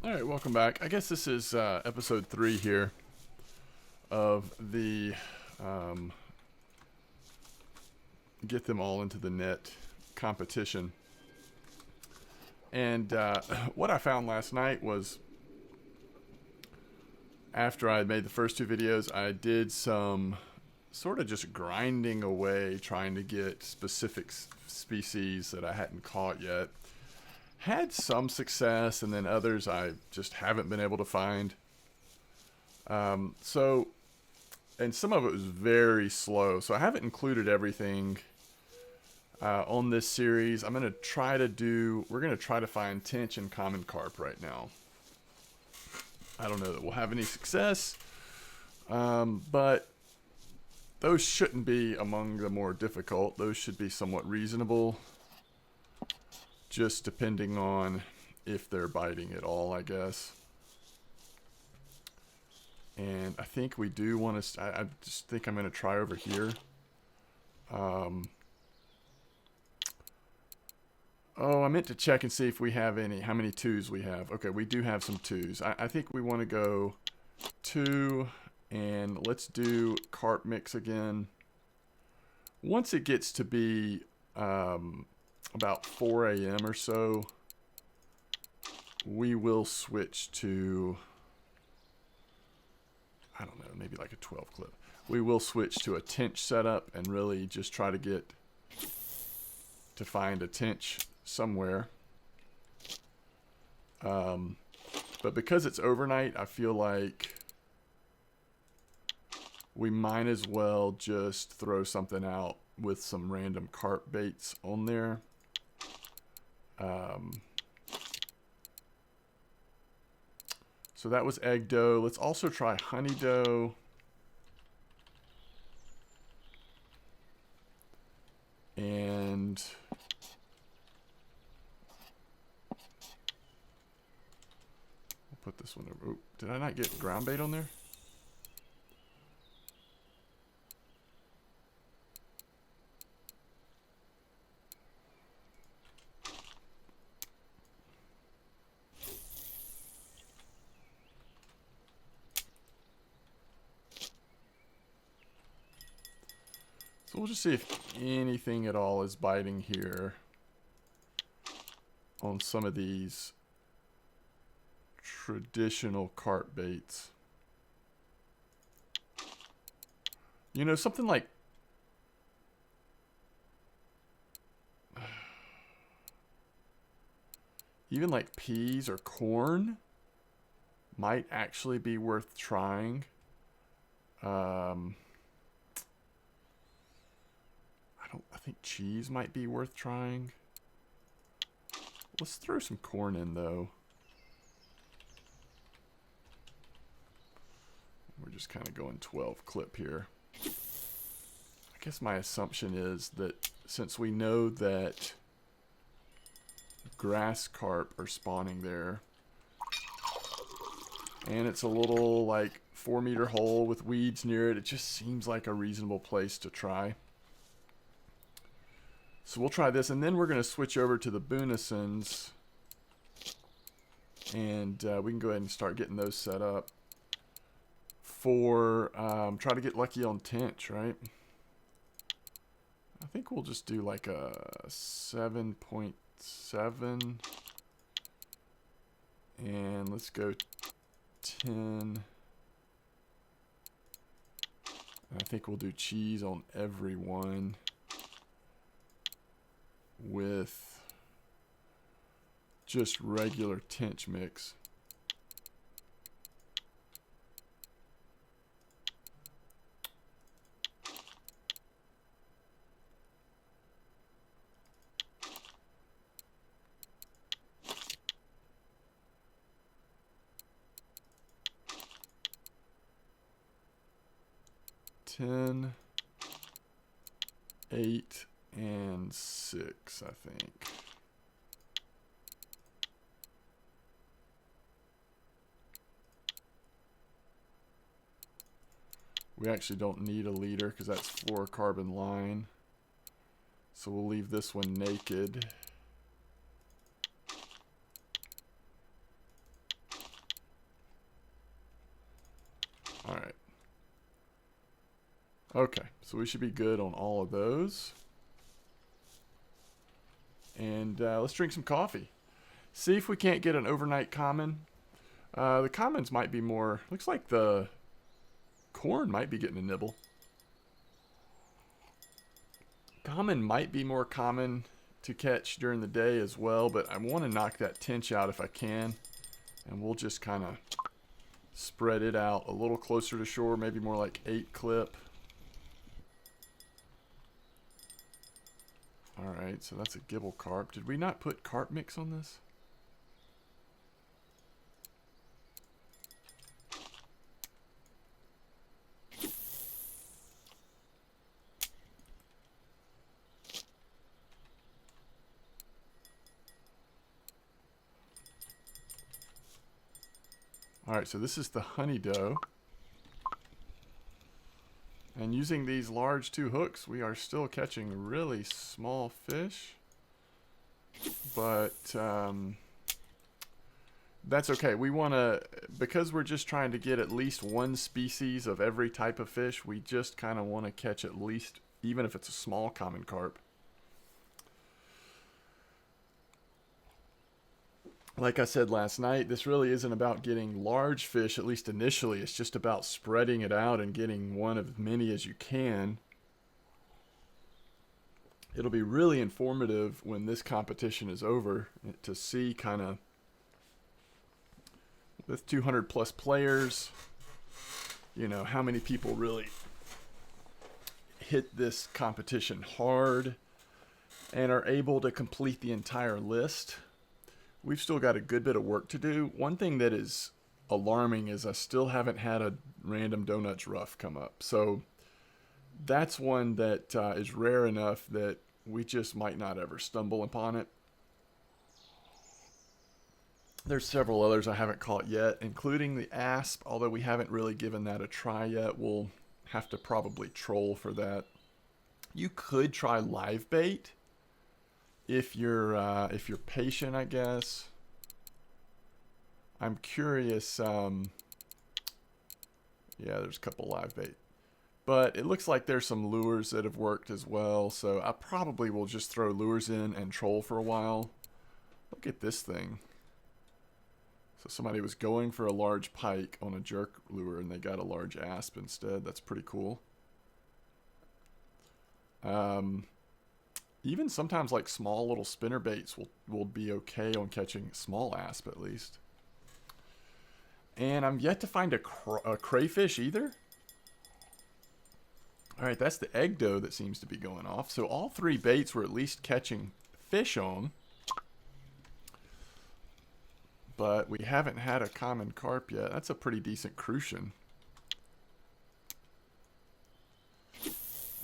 Alright, welcome back. I guess this is episode 3 here of the get them all into the net competition. And what I found last night was, after I had made the first 2 videos, I did some sort of just grinding away trying to get specific species that I hadn't caught yet. Had some success, and then others I just haven't been able to find. And some of it was very slow, so I haven't included everything on this series. We're going to try to find tench and common carp right now. I don't know that we'll have any success, but those shouldn't be among the more difficult. Those should be somewhat reasonable, just depending on if they're biting at all, I guess. And I think we do want to, I just think I'm going to try over here. Oh, I meant to check and see if we have how many 2s we have. Okay, we do have some 2s. I think we want to go 2, and let's do carp mix again. Once it gets to be about 4 a.m. or so, we will switch to, I don't know, maybe like a 12 clip. We will switch to a tench setup and really just try to find a tench somewhere. But because it's overnight, I feel like we might as well just throw something out with some random carp baits on there. So that was egg dough. Let's also try honey dough. And we'll put this one over. Oop, did I not get ground bait on there? So we'll just see if anything at all is biting here on some of these traditional carp baits. You know, something like even like peas or corn might actually be worth trying. I think cheese might be worth trying. Let's throw some corn in, though. We're just kind of going 12 clip here. I guess my assumption is that since we know that grass carp are spawning there, and it's a little like 4-meter hole with weeds near it, it just seems like a reasonable place to try. So we'll try this, and then we're going to switch over to the Boonisons, and we can go ahead and start getting those set up for try to get lucky on tench, right? I think we'll just do like a 7.7, and let's go 10. I think we'll do cheese on every one with just regular tench mix. Ten, 8, and 6, I think. We actually don't need a leader because that's fluorocarbon line. So we'll leave this one naked. Okay, so we should be good on all of those. And let's drink some coffee. See if we can't get an overnight common. The commons might be more... Looks like the corn might be getting a nibble. Common might be more common to catch during the day as well, but I want to knock that tench out if I can. And we'll just kind of spread it out a little closer to shore, maybe more like 8 clip. Alright, so that's a gibble carp. Did we not put carp mix on this? Alright, so this is the honey dough. And using these large 2 hooks, we are still catching really small fish. But that's okay. We want to, because we're just trying to get at least one species of every type of fish, we just kind of want to catch at least, even if it's a small common carp. Like I said last night, this really isn't about getting large fish, at least initially. It's just about spreading it out and getting one of as many as you can. It'll be really informative when this competition is over to see kind of, with 200 plus players, you know, how many people really hit this competition hard and are able to complete the entire list. We've still got a good bit of work to do. One thing that is alarming is I still haven't had a random donuts rough come up. So that's one that is rare enough that we just might not ever stumble upon it. There's several others I haven't caught yet, including the asp, although we haven't really given that a try yet. We'll have to probably troll for that. You could try live bait. If you're patient, I guess. I'm curious. Yeah, there's a couple live bait, but it looks like there's some lures that have worked as well. So I probably will just throw lures in and troll for a while. Look at this thing. So somebody was going for a large pike on a jerk lure, and they got a large asp instead. That's pretty cool. Even sometimes like small little spinner baits will be okay on catching small asp at least. And I'm yet to find a crayfish either. Alright, that's the egg dough that seems to be going off. So all 3 baits were at least catching fish on. But we haven't had a common carp yet. That's a pretty decent crucian.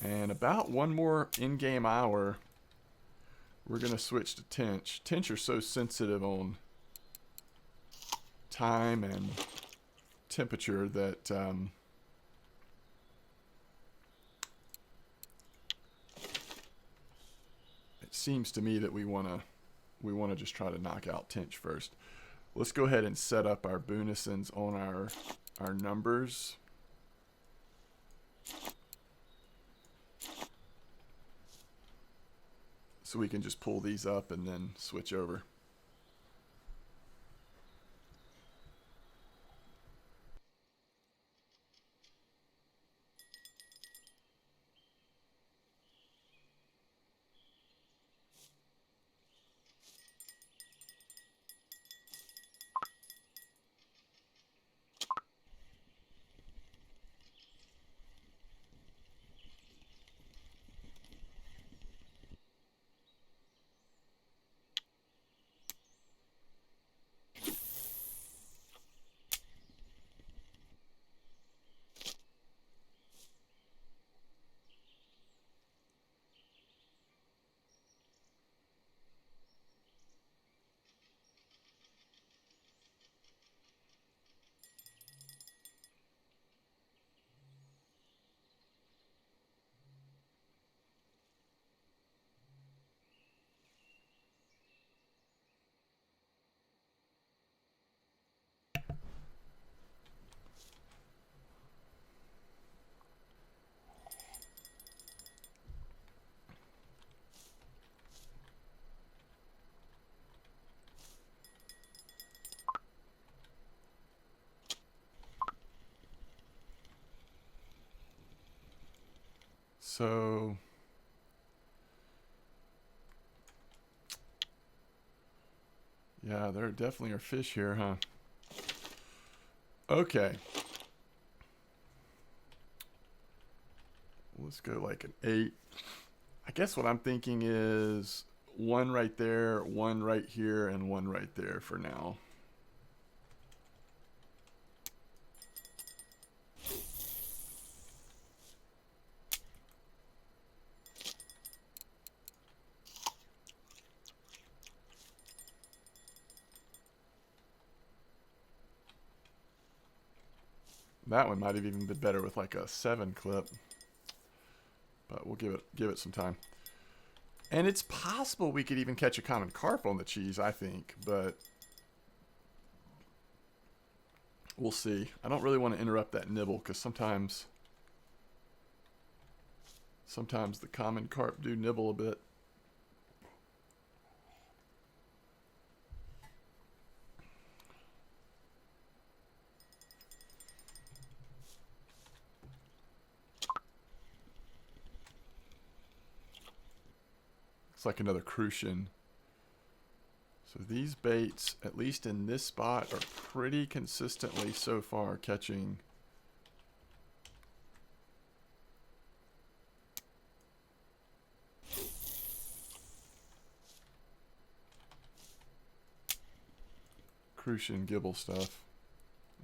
And about one more in-game hour, we're going to switch to Tench. Tench are so sensitive on time and temperature that it seems to me that we want to just try to knock out Tench first. Let's go ahead and set up our Boonisons on our numbers. So we can just pull these up and then switch over. So yeah, there definitely are fish here, huh? Okay. Let's go like an 8. I guess what I'm thinking is one right there, one right here, and one right there for now. That one might have even been better with like a 7 clip, but we'll give it some time. And it's possible we could even catch a common carp on the cheese, I think, but we'll see. I don't really want to interrupt that nibble because sometimes the common carp do nibble a bit. Looks like another crucian. So these baits, at least in this spot, are pretty consistently so far catching crucian gibble stuff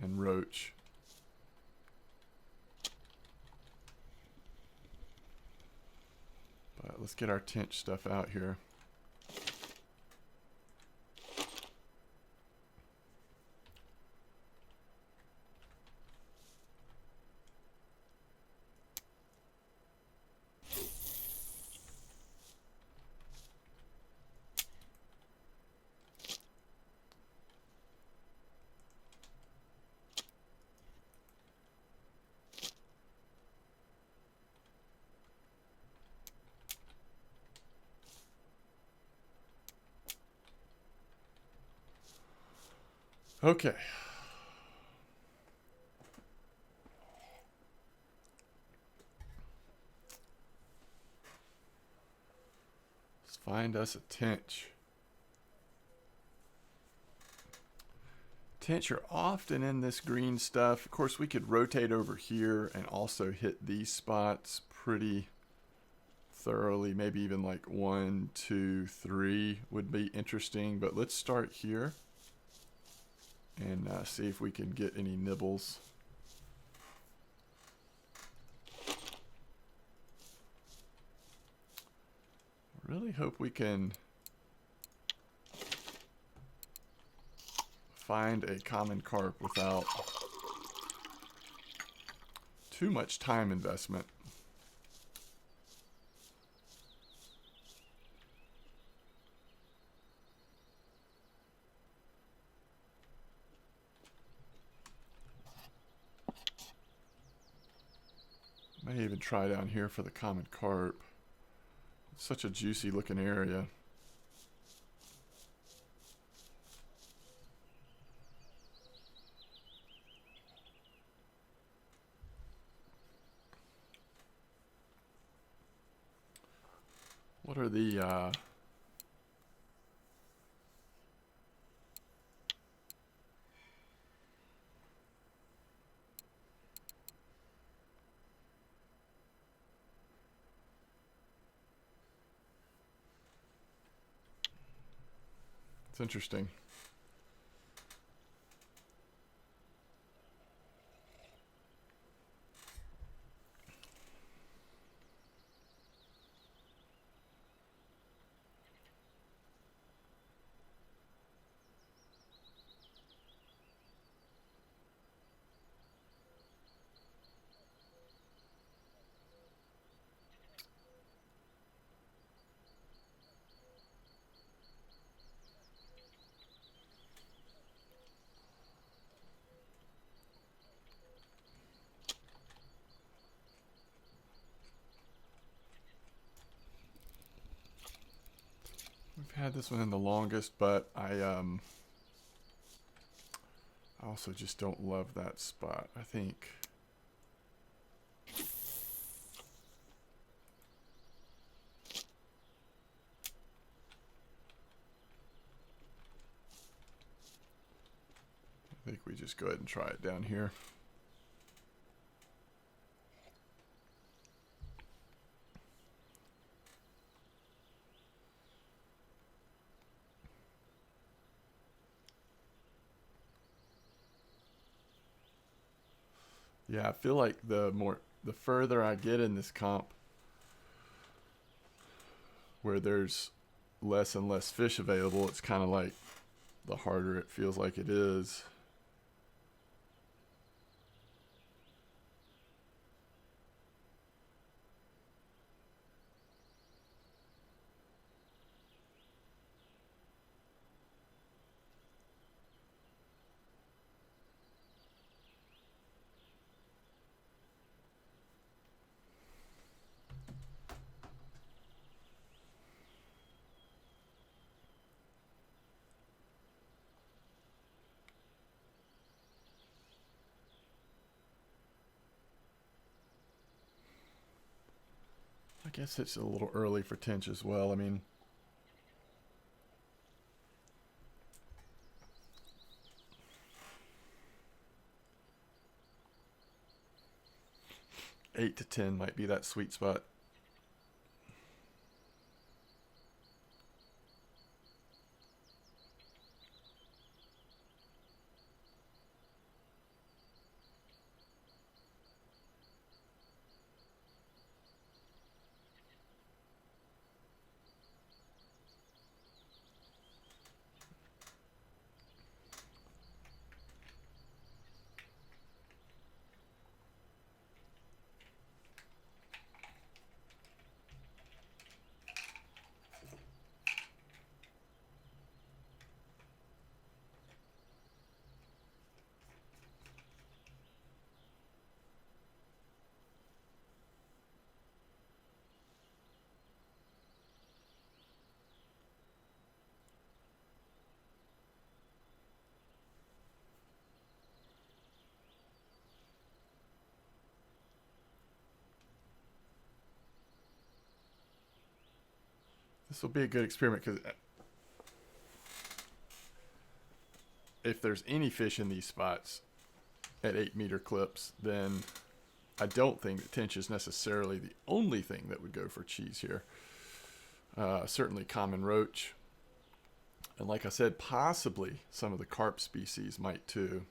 and roach. But let's get our tench stuff out here. Okay. Let's find us a tench. Tench are often in this green stuff. Of course, we could rotate over here and also hit these spots pretty thoroughly. Maybe even like 1, 2, 3 would be interesting. But let's start here and see if we can get any nibbles. Really hope we can find a common carp without too much time investment. May even try down here for the common carp. It's such a juicy looking area. What are the it's interesting. We've had this one in the longest, but I also just don't love that spot. I think think we just go ahead and try it down here. Yeah, I feel like the further I get in this comp, where there's less and less fish available, it's kind of like the harder it feels like it is. I guess it's a little early for Tench as well. I mean, eight to 10 might be that sweet spot. This will be a good experiment because if there's any fish in these spots at 8-meter clips, then I don't think that Tench is necessarily the only thing that would go for cheese here. Certainly common roach. And like I said, possibly some of the carp species might too.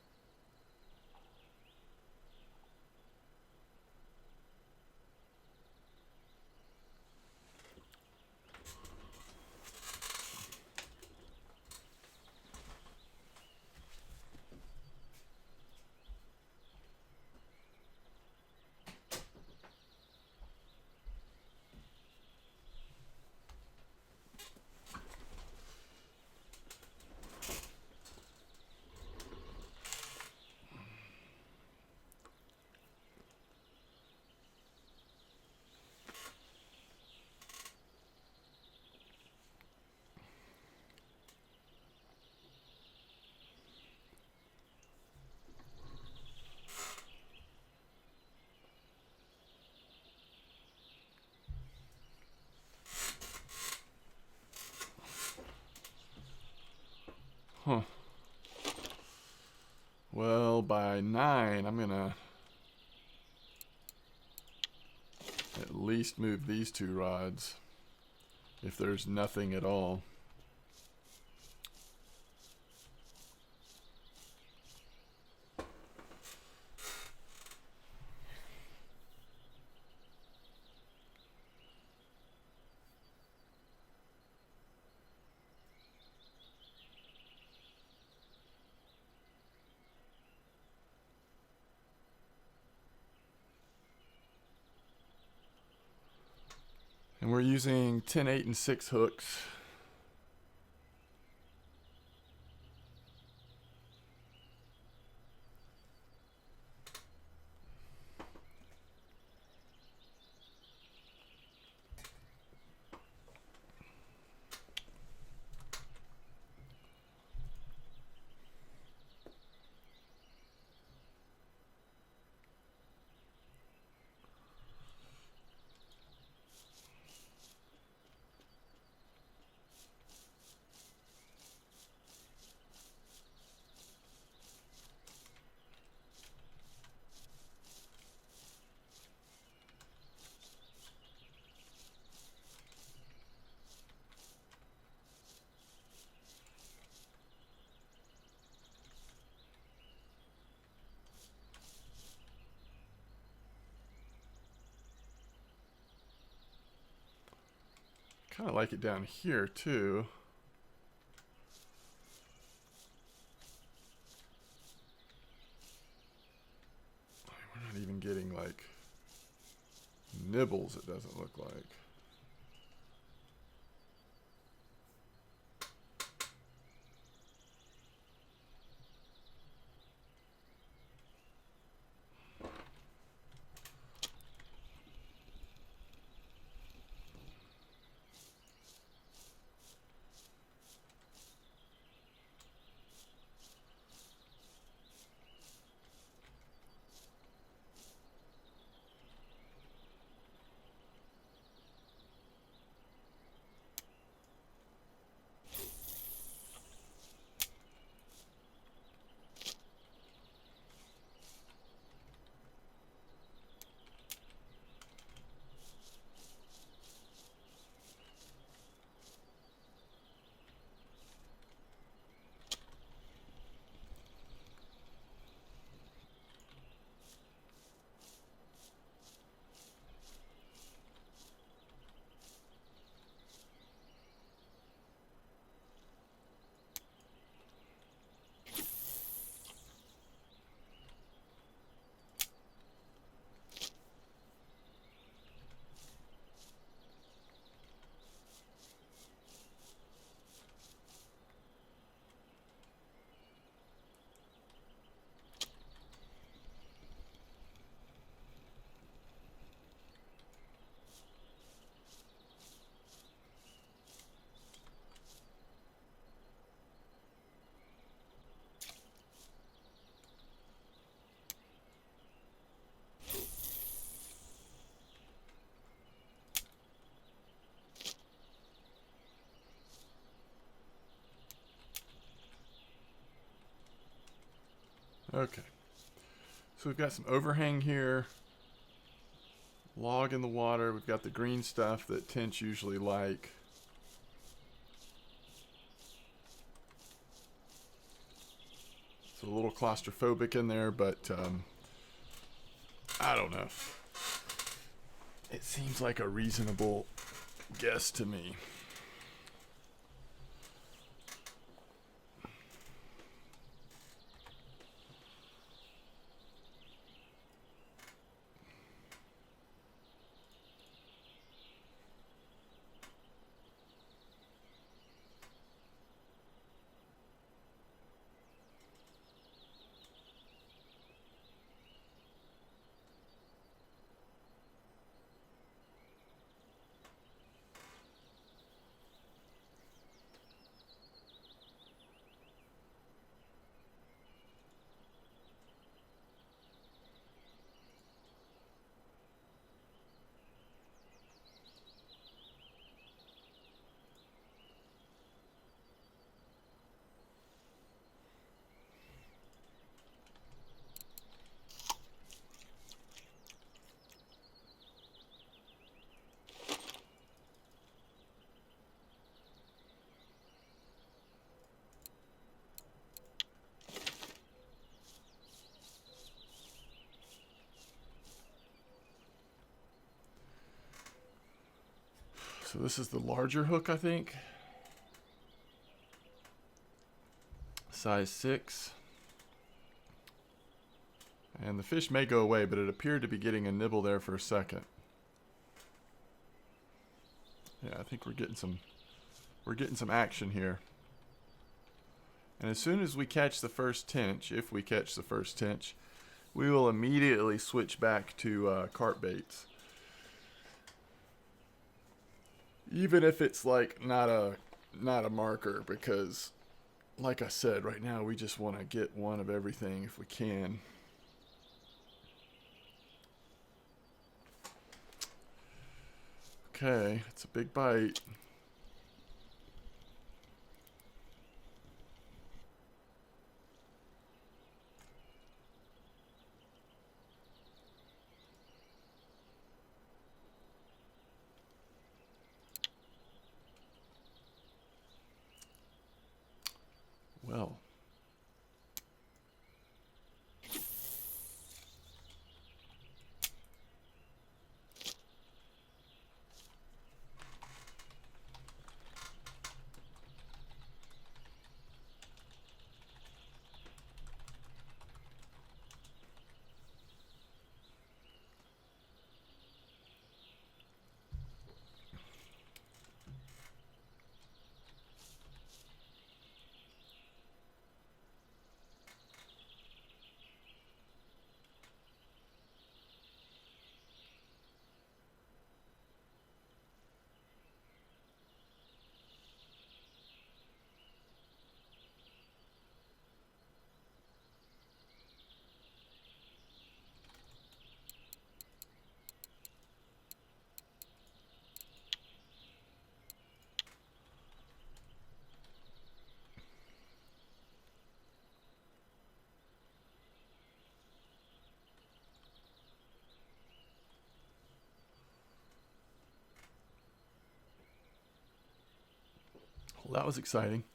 Huh. Well, by 9, I'm going to at least move these 2 rods if there's nothing at all. And we're using 10, 8, and 6 hooks. kind of like it down here too. We're not even getting like nibbles, it doesn't look like. Okay, so we've got some overhang here, log in the water. We've got the green stuff that Tench usually like. It's a little claustrophobic in there, but I don't know. It seems like a reasonable guess to me. So this is the larger hook, I think. Size 6. And the fish may go away, but it appeared to be getting a nibble there for a second. Yeah, I think we're getting some action here. And as soon as we catch the first tench, if we catch the first tench, we will immediately switch back to carp baits. Even if it's like not a marker, because like I said, right now we just want to get one of everything if we can. Okay, it's a big bite. Well, Well, that was exciting.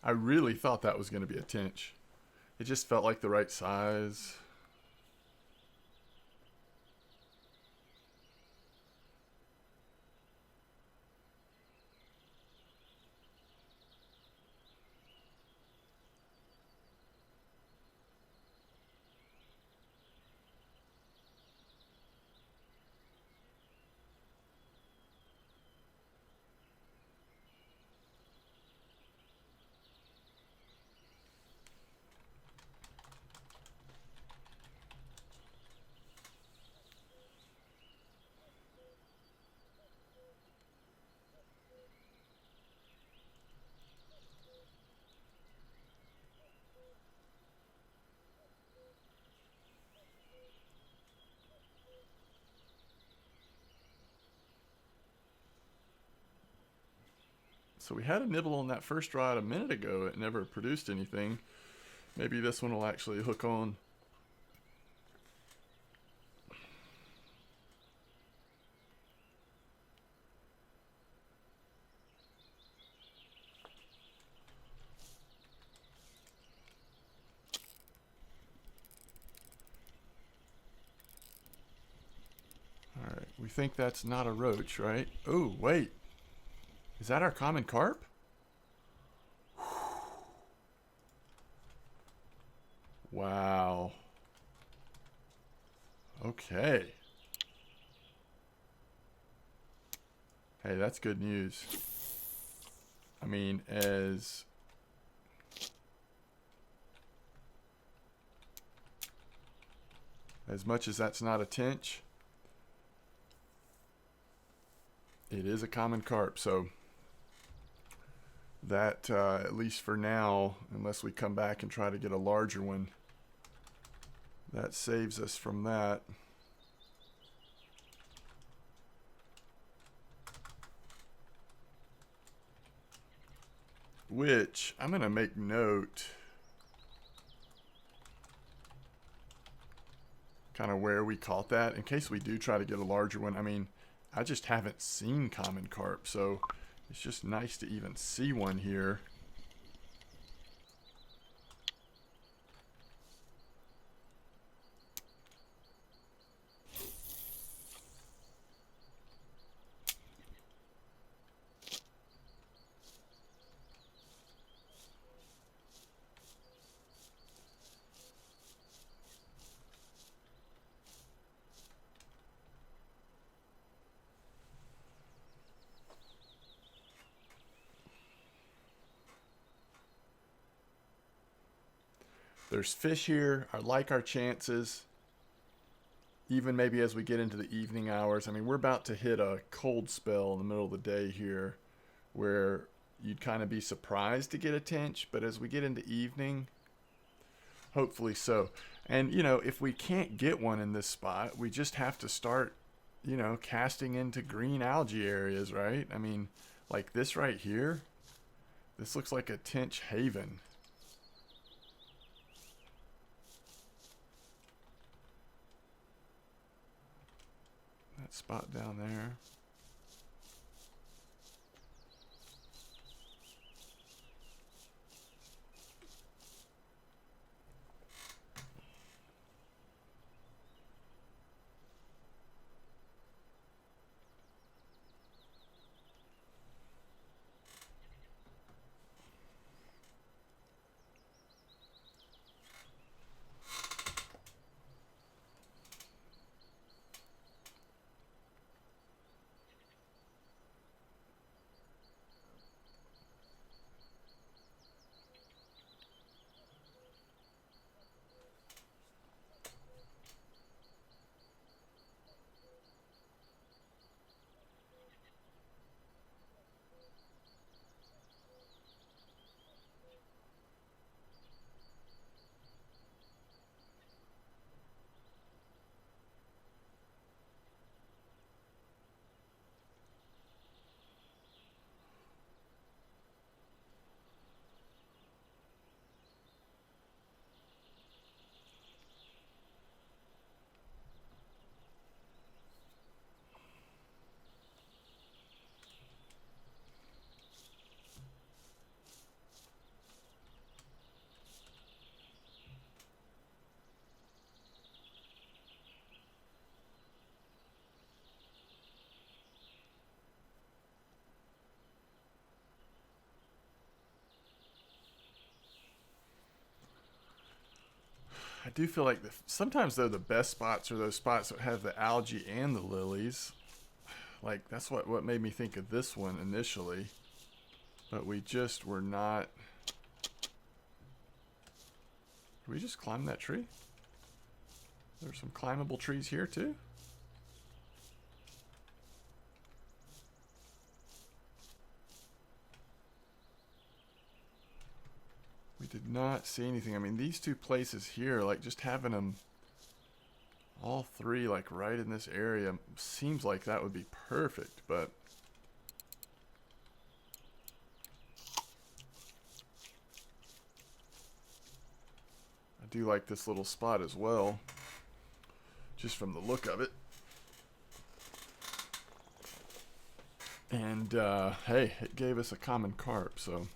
I really thought that was going to be a tench. It just felt like the right size. So we had a nibble on that first rod a minute ago. It never produced anything. Maybe this one will actually hook on. All right, we think that's not a roach, right? Oh, wait. Is that our common carp? Wow. Okay. Hey, that's good news. I mean, as much as that's not a tench, it is a common carp. So that, at least for now, unless we come back and try to get a larger one, that saves us from that. Which, I'm going to make note kind of where we caught that in case we do try to get a larger one. I mean, I just haven't seen common carp, so it's just nice to even see one here. There's fish here. I like our chances. Even maybe as we get into the evening hours. I mean, we're about to hit a cold spell in the middle of the day here where you'd kind of be surprised to get a tench. But as we get into evening, hopefully so. And, you know, if we can't get one in this spot, we just have to start, you know, casting into green algae areas, right? I mean, like this right here. This looks like a tench haven. That spot down there. I do feel like sometimes though the best spots are those spots that have the algae and the lilies. Like that's what made me think of this one initially, but we just were not. Did we just climb that tree? There's some climbable trees here too. We did not see anything. I mean, these two places here, like just having them all three like right in this area seems like that would be perfect, but I do like this little spot as well, just from the look of it. And hey, it gave us a common carp, so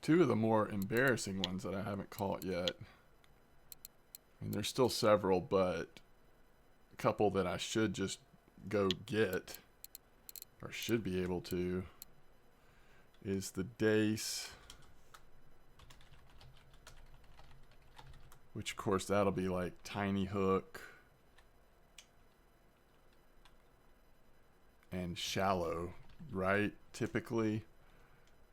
two of the more embarrassing ones that I haven't caught yet. I mean, there's still several, but a couple that I should just go get, or should be able to, is the dace, which of course that'll be like tiny hook and shallow, right? Typically.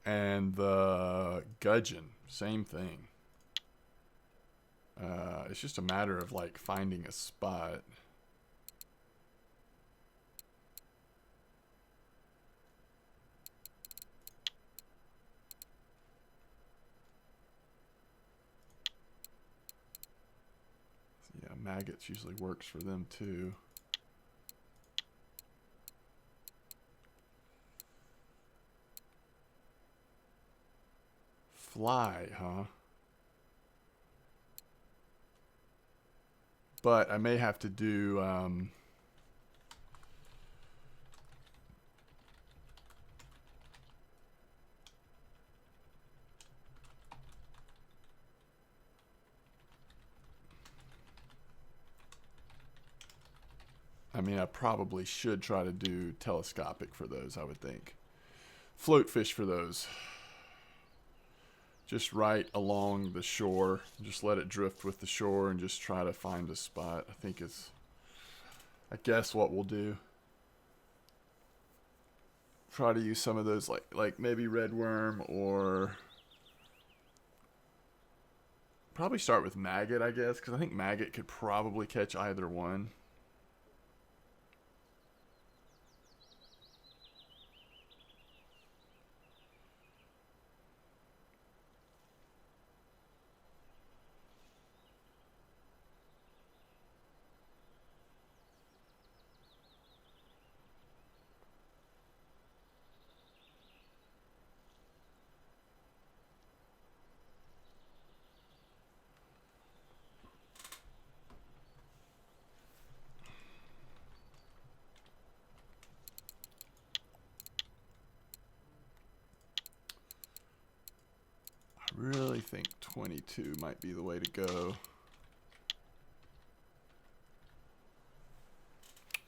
And the gudgeon, same thing. It's just a matter of like finding a spot. Yeah, maggots usually works for them too. Fly, huh? But I may have to do I mean, I probably should try to do telescopic for those, I would think. Float fish for those. Just right along the shore. Just let it drift with the shore and just try to find a spot. I think it's, I guess, what we'll do. Try to use some of those, like maybe red worm, or probably start with maggot, I guess, because I think maggot could probably catch either one. I really think 22 might be the way to go.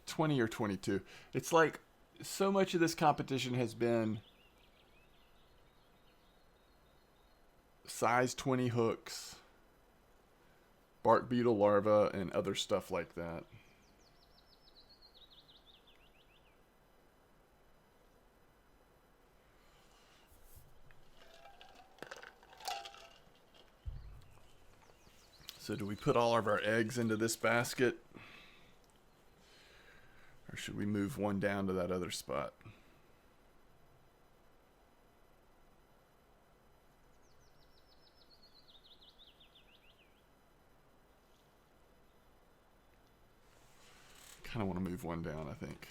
20 or 22. It's like so much of this competition has been size 20 hooks, bark beetle larvae, and other stuff like that. So do we put all of our eggs into this basket? Or should we move one down to that other spot? Kind of want to move one down, I think.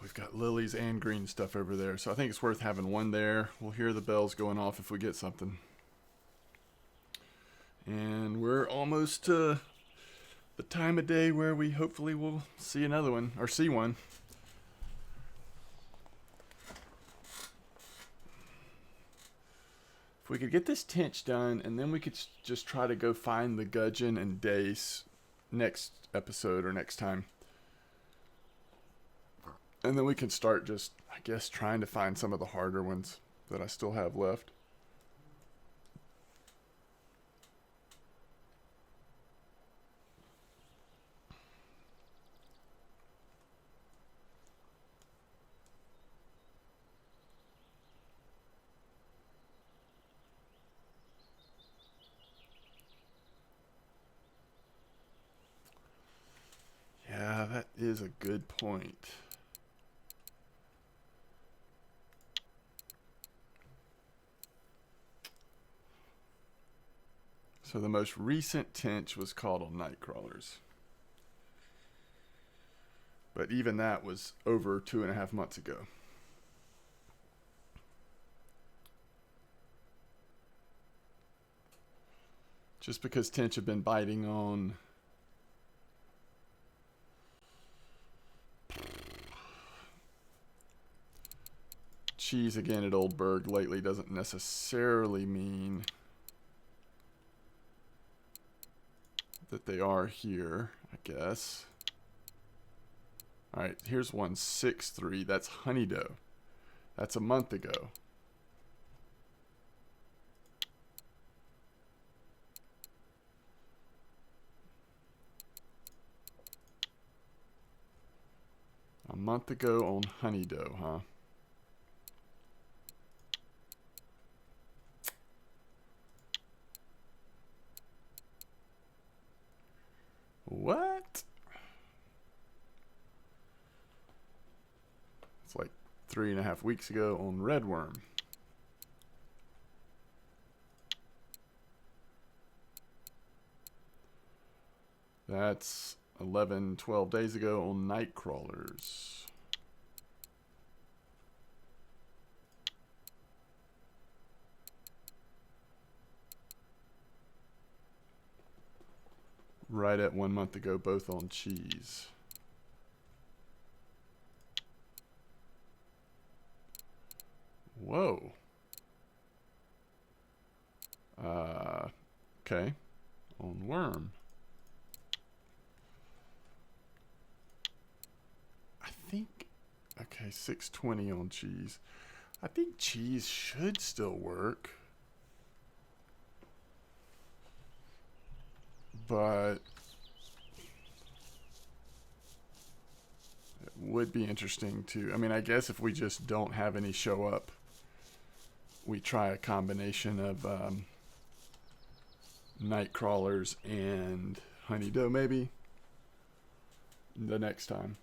We've got lilies and green stuff over there, so I think it's worth having one there. We'll hear the bells going off if we get something. And we're almost to the time of day where we hopefully will see another one, or see one. If we could get this tench done, and then we could just try to go find the gudgeon and dace next episode or next time. And then we can start just, I guess, trying to find some of the harder ones that I still have left. Yeah, that is a good point. So the most recent tench was caught on night crawlers. But even that was over 2.5 months ago. Just because tench have been biting on cheese again at Old Berg lately doesn't necessarily mean that they are here, I guess. Alright, here's one 6-3. That's honey doe. That's a month ago. A month ago on honey doe, huh? What? It's like 3.5 weeks ago on redworm. That's 11, 12 days ago on night crawlers. Right at 1 month ago, both on cheese. Whoa. Okay. On worm. I think, okay, 620 on cheese. I think cheese should still work. But it would be interesting to, I mean, I guess if we just don't have any show up, we try a combination of night crawlers and honey doe maybe the next time.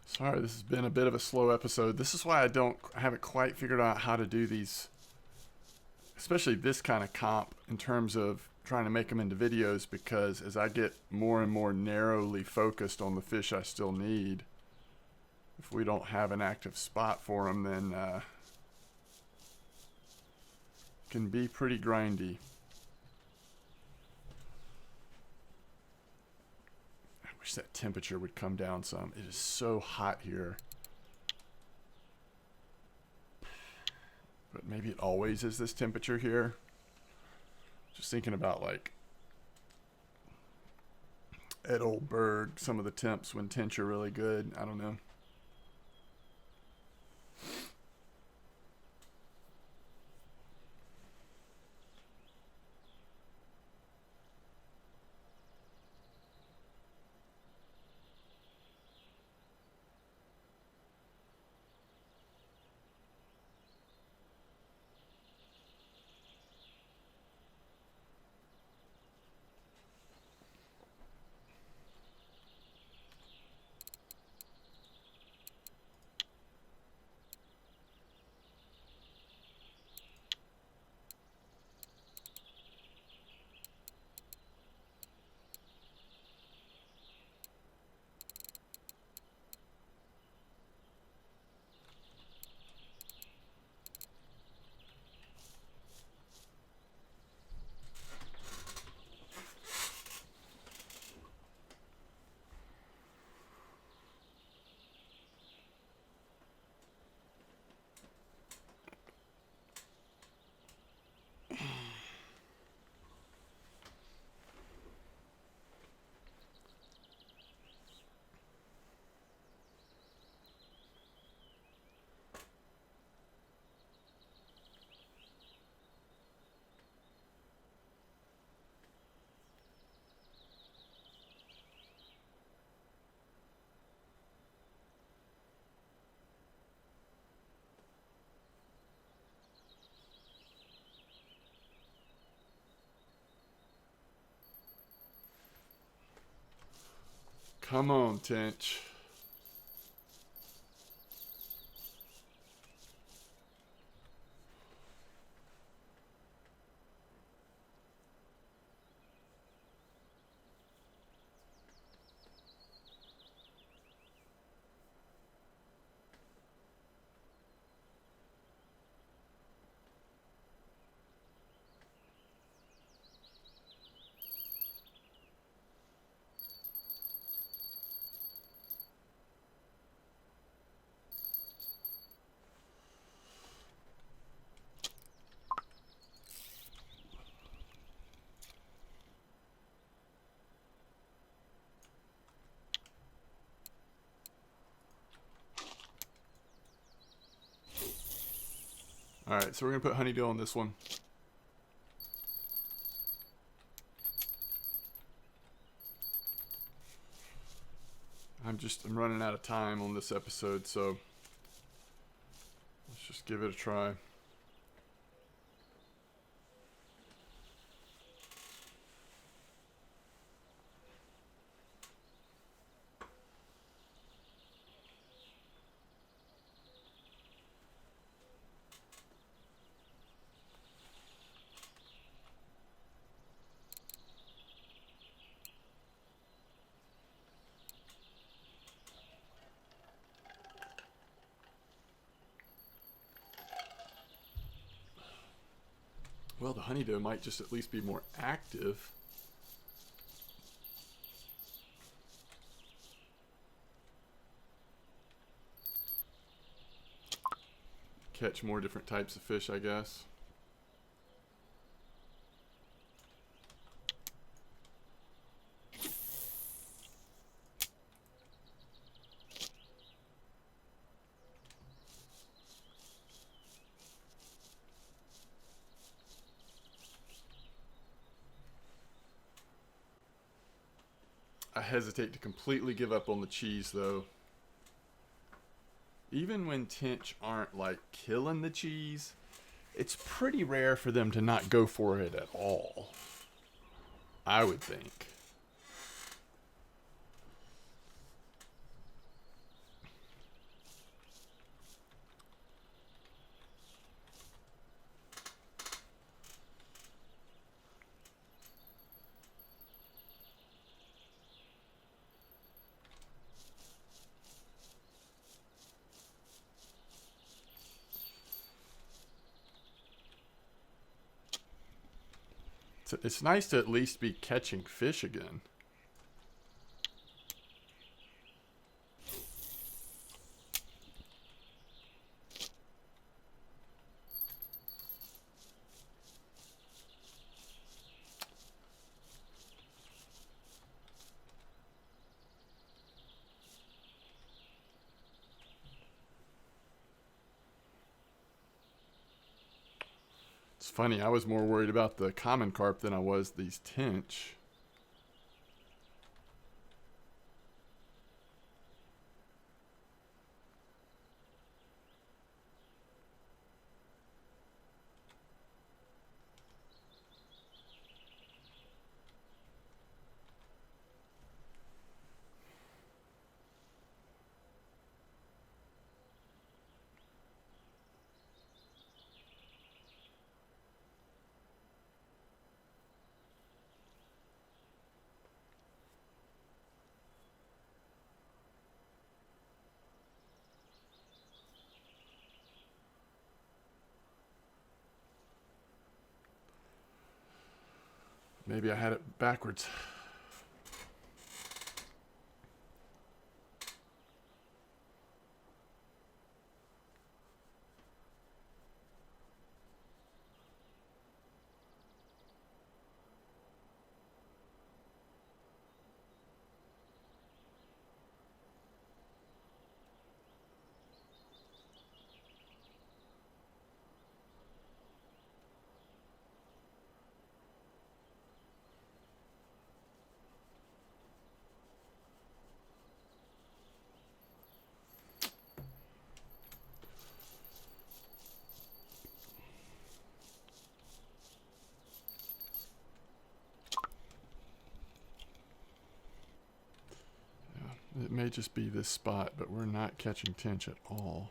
Sorry, this has been a bit of a slow episode. This is why I haven't quite figured out how to do these, especially this kind of comp, in terms of trying to make them into videos, because as I get more and more narrowly focused on the fish I still need, if we don't have an active spot for them, then can be pretty grindy. I wish that temperature would come down some. It is so hot here. But maybe it always is this temperature here. Just thinking about like at Old Berg, some of the temps when tench are really good. I don't know. Come on, Tench. Alright, so we're going to put honeydew on this one. I'm running out of time on this episode, so let's just give it a try. Well, the honeydew might just at least be more active. Catch more different types of fish, I guess. I hesitate to completely give up on the cheese, though. Even when tench aren't like killing the cheese, it's pretty rare for them to not go for it at all, I would think. It's nice to at least be catching fish again. It's funny, I was more worried about the common carp than I was these tench. Maybe I had it backwards. It may just be this spot, but we're not catching tench at all.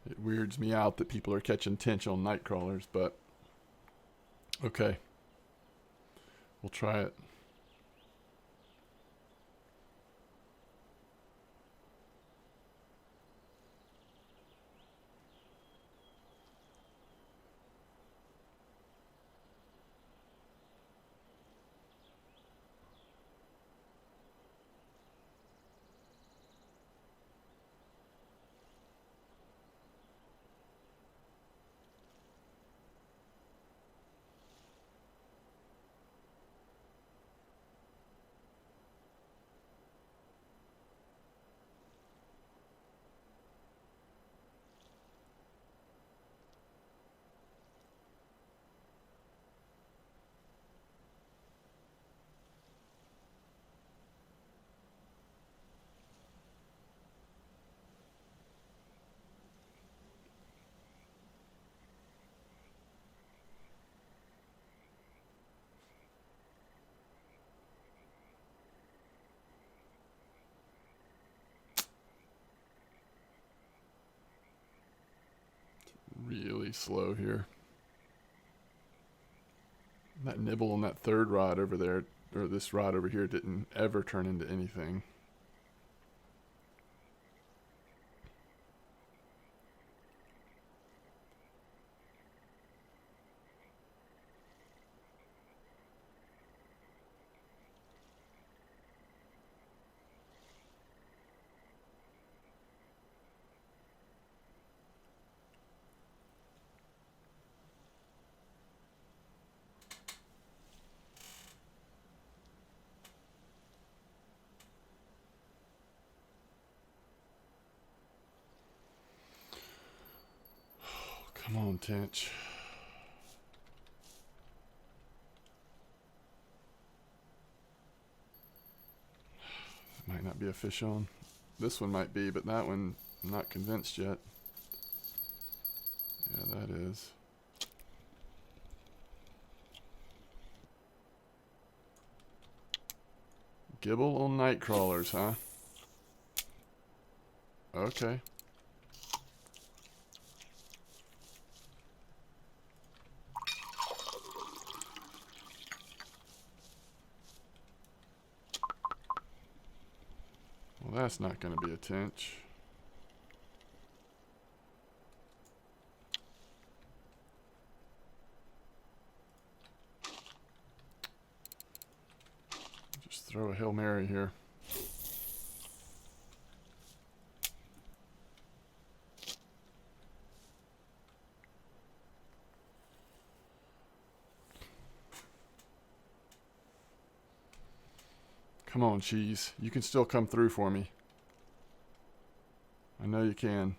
It weirds me out that people are catching tench on night crawlers, but okay. We'll try it. Really slow here. That nibble on that third rod over there, or this rod over here, didn't ever turn into anything. Come on, Tench. Might not be a fish on. This one might be, but that one, I'm not convinced yet. Yeah, that is. Gibble on night crawlers, huh? Okay. That's not going to be a tench. Just throw a Hail Mary here. Come on, cheese. You can still come through for me. I know you can.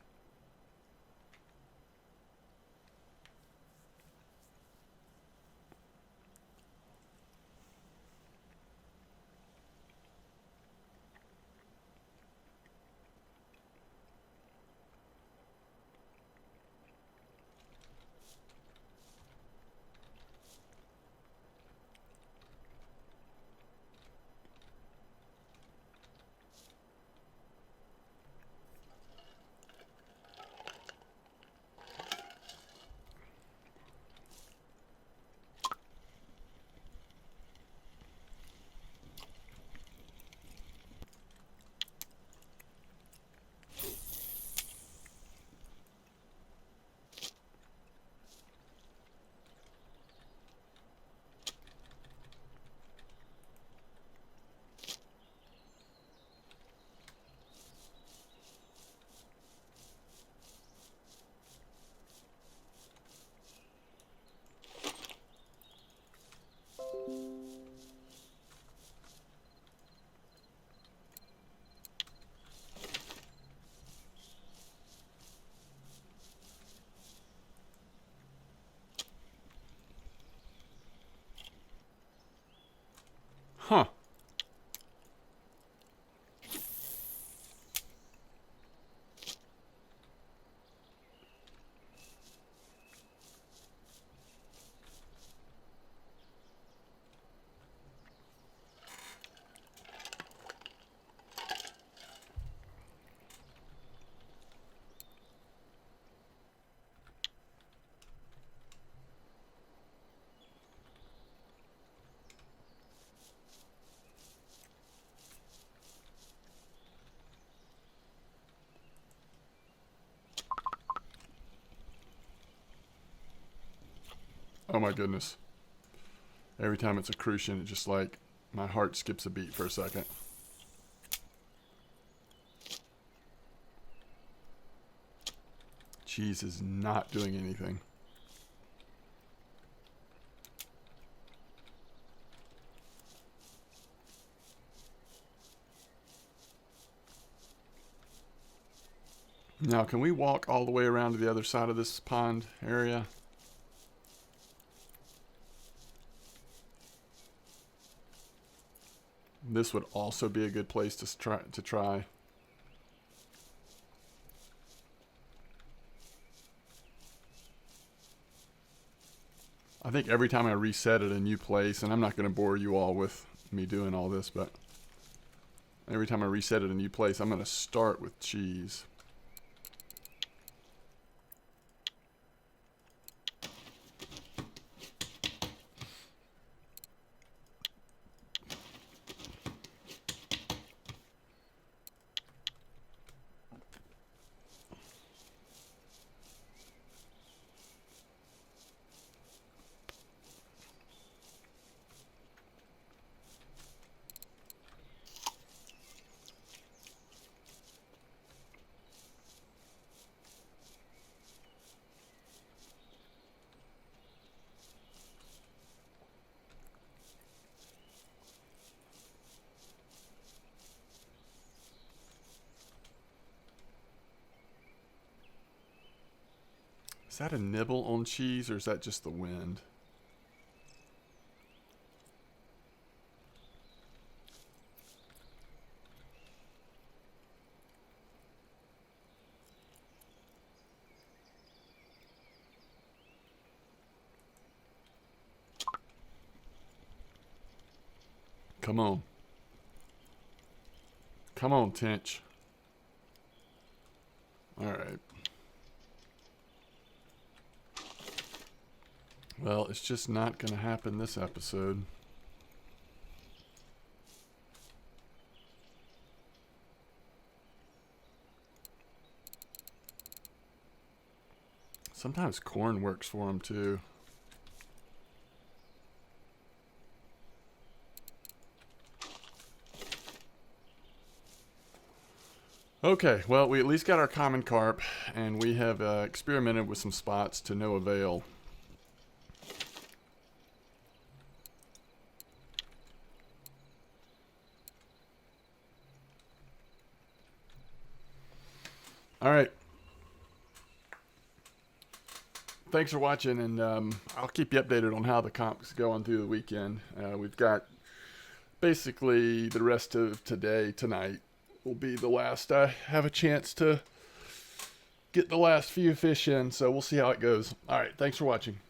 Huh. Oh my goodness. Every time it's a crucian, it just like, my heart skips a beat for a second. Cheese is not doing anything. Now, can we walk all the way around to the other side of this pond area? This would also be a good place to try. I think every time I reset at a new place, and I'm not going to bore you all with me doing all this, but every time I reset at a new place, I'm going to start with cheese. Is that a nibble on cheese, or is that just the wind? Come on. Come on, Tench. Alright. Well, it's just not going to happen this episode. Sometimes corn works for them too. Okay, well, we at least got our common carp, and we have experimented with some spots to no avail. All right. Thanks for watching, and I'll keep you updated on how the comp's going through the weekend. We've got basically the rest of tonight will be the last I have a chance to get the last few fish in, so we'll see how it goes. All right, thanks for watching.